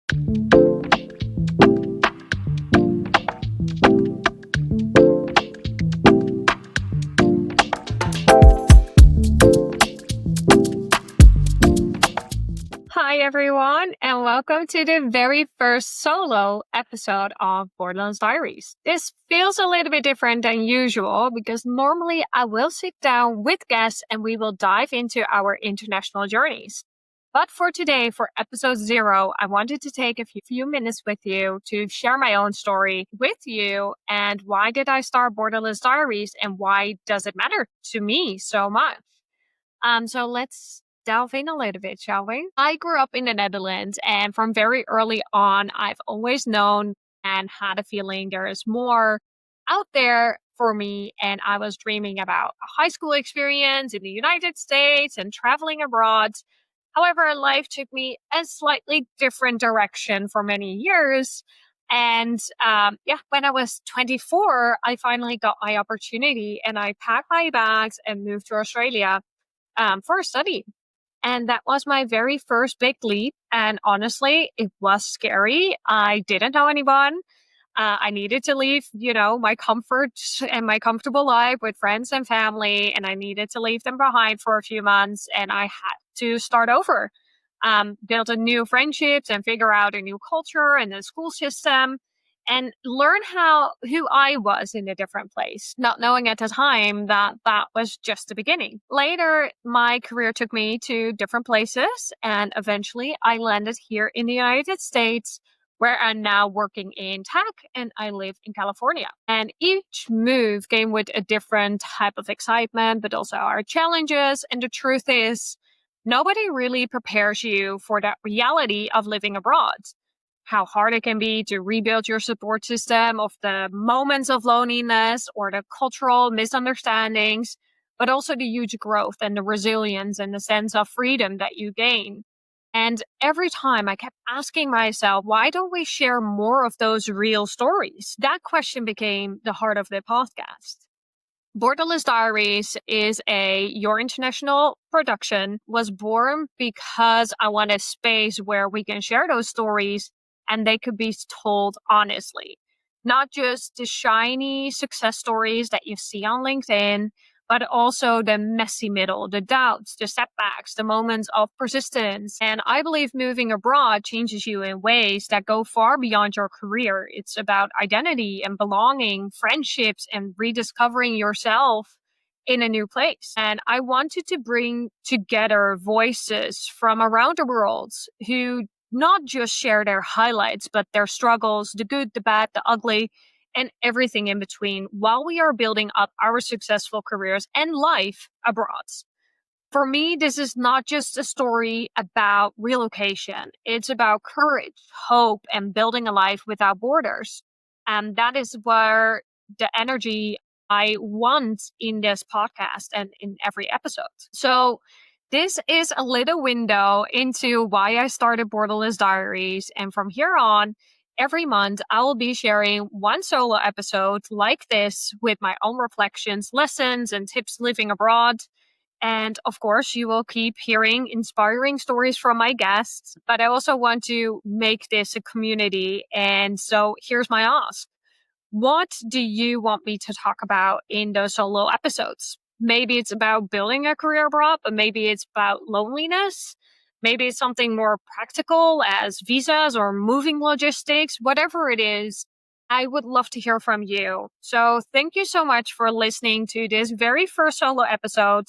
Hi, everyone, and welcome to the very first solo episode of Borderless Diaries. This feels a little bit different than usual because normally I will sit down with guests and we will dive into our international journeys. But for today, for episode 0, I wanted to take a few minutes with you to share my own story with you and why did I start Borderless Diaries and why does it matter to me so much. So let's delve in a little bit, shall we? I grew up in the Netherlands, and from very early on, I've always known and had a feeling there is more out there for me. And I was dreaming about a high school experience in the United States and traveling abroad. However, life took me a slightly different direction for many years. And when I was 24, I finally got my opportunity and I packed my bags and moved to Australia for a study. And that was my very first big leap. And honestly, it was scary. I didn't know anyone. I needed to leave, my comfort and my comfortable life with friends and family. And I needed to leave them behind for a few months. And I had to start over, build a new friendships and figure out a new culture and the school system and learn who I was in a different place, not knowing at the time that that was just the beginning. Later, my career took me to different places, and eventually I landed here in the United States, where I'm now working in tech and I live in California. And each move came with a different type of excitement, but also our challenges. And the truth is, nobody really prepares you for that reality of living abroad, how hard it can be to rebuild your support system, of the moments of loneliness or the cultural misunderstandings, but also the huge growth and the resilience and the sense of freedom that you gain. And every time I kept asking myself, why don't we share more of those real stories? That question became the heart of the podcast. Borderless Diaries is a Your International production, was born because I want a space where we can share those stories and they could be told honestly. Not just the shiny success stories that you see on LinkedIn, but also the messy middle, the doubts, the setbacks, the moments of persistence. And I believe moving abroad changes you in ways that go far beyond your career. It's about identity and belonging, friendships, and rediscovering yourself in a new place. And I wanted to bring together voices from around the world who not just share their highlights, but their struggles, the good, the bad, the ugly, and everything in between while we are building up our successful careers and life abroad. For me, this is not just a story about relocation. It's about courage, hope, and building a life without borders. And that is where the energy I want in this podcast and in every episode. So this is a little window into why I started Borderless Diaries. And from here on, every month, I will be sharing one solo episode like this with my own reflections, lessons, and tips living abroad. And of course, you will keep hearing inspiring stories from my guests, but I also want to make this a community. And so here's my ask. What do you want me to talk about in those solo episodes? Maybe it's about building a career abroad, but maybe it's about loneliness. Maybe it's something more practical as visas or moving logistics, whatever it is. I would love to hear from you. So thank you so much for listening to this very first solo episode.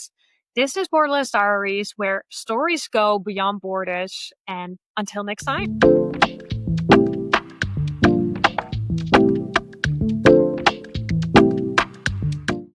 This is Borderless Diaries, where stories go beyond borders. And until next time.